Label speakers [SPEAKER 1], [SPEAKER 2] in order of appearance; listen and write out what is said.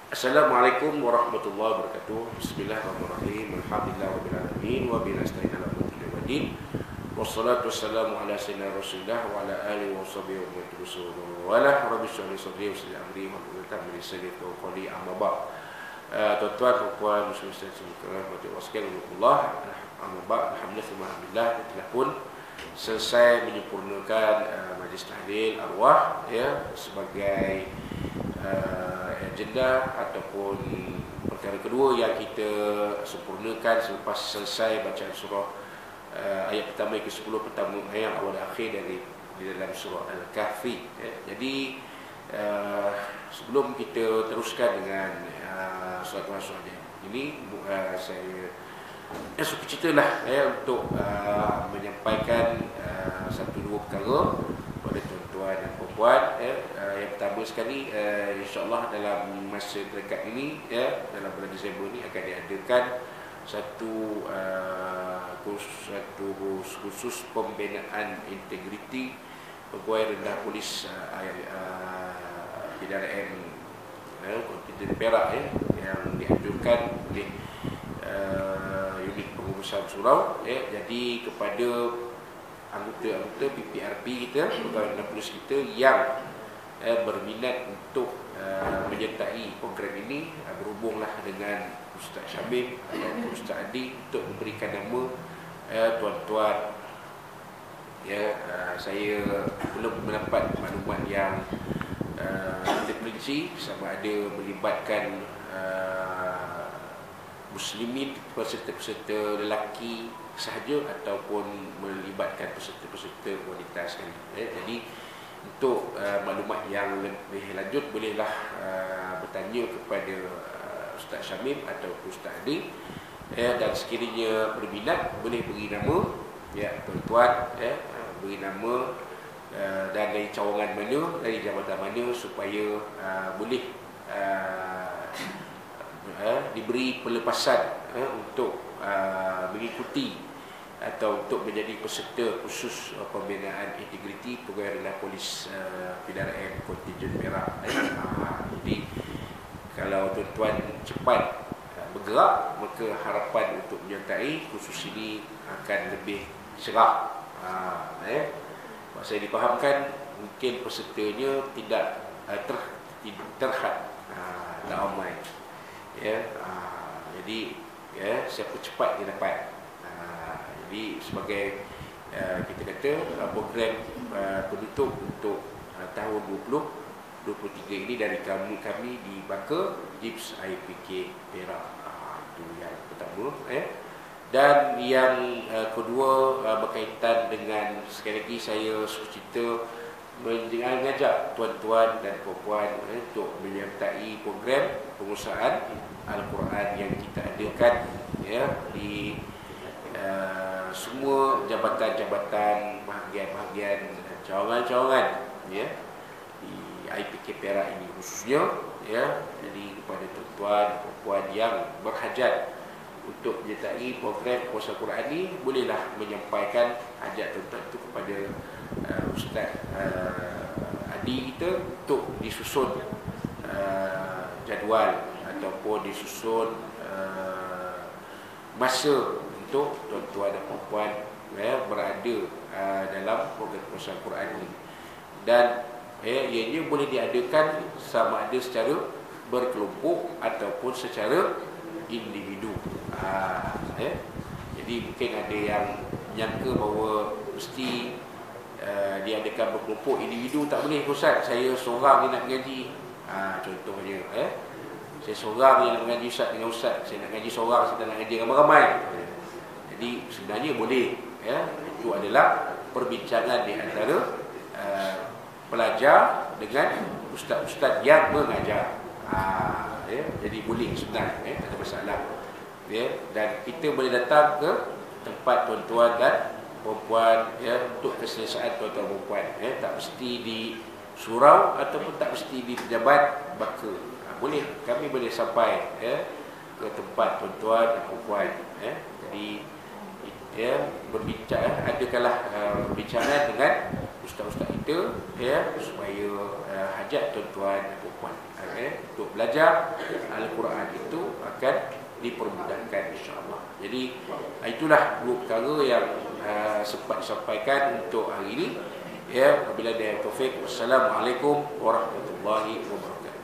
[SPEAKER 1] Assalamualaikum warahmatullahi wabarakatuh. Bismillahirrahmanirrahim. Alhamdulillah rabbil alamin wa bihi nasta'in ala umuri din. Wassalatu wassalamu ala sayyidina Rasulillah wa ala alihi wa sahbihi wa man tabi'ahum. Wa la rabbi shrah li sadri wa yassir li amri wa hlul 'uqdatam min lisani yafqahu qawli. Amma ba'd. Tuan-tuan dan puan muslimin sekalian, Allah, amma ba'd. Alhamdulillah telah pun selesai menyempurnakan majlis tahlil arwah sebagai agenda ataupun perkara kedua yang kita sempurnakan selepas selesai bacaan surah ayat pertama ke-10 pertama ayat awal akhir di dalam surah Al-Kahfi. Jadi sebelum kita teruskan dengan soalan-soalan ini, saya suka ceritalah untuk menyampaikan satu dua perkara kepada tuan-tuan dan puan. Yang pertama sekali, insya-Allah dalam masa dekat ini, dalam bulan Disember ini akan diadakan satu khusus pembinaan integriti pegawai rendah polis PDRM Kontingen Perak yang dianjurkan oleh unit pengurusan surau. Jadi kepada anggota PPRP kita, pegawai rendah polis kita yang berminat untuk menyertai program ini, berhubunglah dengan Ustaz Syamim atau Ustaz Adi untuk memberikan nama tuan-tuan. Saya belum mendapat maklumat yang terperinci sama ada melibatkan muslimin, peserta-peserta lelaki sahaja ataupun melibatkan peserta-peserta wanita sekali. Jadi untuk maklumat yang lebih lanjut bolehlah bertanya kepada Ustaz Syamim atau Ustaz Adi, dan sekiranya berminat boleh beri nama tuan-tuan, beri nama dan dari cawangan mana, dari jabatan mana, supaya boleh diberi pelepasan untuk mengikuti atau untuk menjadi peserta khusus pembinaan integriti pegawai rendah polis PDRM Kontingen Perak. Jadi kalau tuan-tuan cepat bergerak, maka harapan untuk menyertai khusus ini akan lebih cerah. Saya dipahamkan mungkin pesertanya tidak terhad, tak ramai. Jadi siapa cepat dia dapat. Jadi sebagai kita kata program penutup untuk tahun 2023 ini dari kami di Baka JIPS IPK Perak. Itu yang pertama. Dan yang kedua berkaitan dengan, sekali lagi saya cerita, mengajak tuan-tuan dan puan-puan untuk menyertai program pengusahaan Al-Quran yang kita adakan di semua jabatan-jabatan, bahagian-bahagian, cawangan-cawangan di IPK Perak ini khususnya. Jadi kepada tuan-tuan dan puan yang berhajat untuk menyertai program pengusahaan Al-Quran ini, bolehlah menyampaikan hajat tuan-tuan itu kepada Ustaz Adi kita untuk disusun jadual ataupun disusun masa untuk tuan-tuan dan puan berada dalam program pengusahaan Al-Quran ini. Dan ianya boleh diadakan sama ada secara berkelompok ataupun secara individu. Jadi mungkin ada yang menyangka bahawa mesti diadakan berkelompok, individu tak boleh. Ustaz, saya seorang yang nak mengaji, contohnya saya seorang yang nak mengaji Ustaz dengan Ustaz, saya nak mengaji seorang, saya nak mengaji ramai-ramai. Jadi sebenarnya boleh. Itu adalah perbincangan di antara pelajar dengan ustaz-ustaz yang mengajar. Jadi boleh sebenarnya, tak ada masalah. Dan kita boleh datang ke tempat tuan-tuan dan perempuan untuk keselesaan tuan-tuan dan perempuan. Tak mesti di surau ataupun tak mesti di pejabat Baka. Boleh, kami boleh sampai ke tempat tuan-tuan dan perempuan. Jadi berbincang, adakanlah perbincangan dengan ustaz-ustaz kita supaya hajat tuan-tuan dan puan-puan untuk belajar Al-Quran itu akan dipermudahkan insya-Allah. Jadi itulah dua perkara yang sempat disampaikan untuk hari ini. Ya, wabillahi taufik. Wassalamualaikum warahmatullahi wabarakatuh.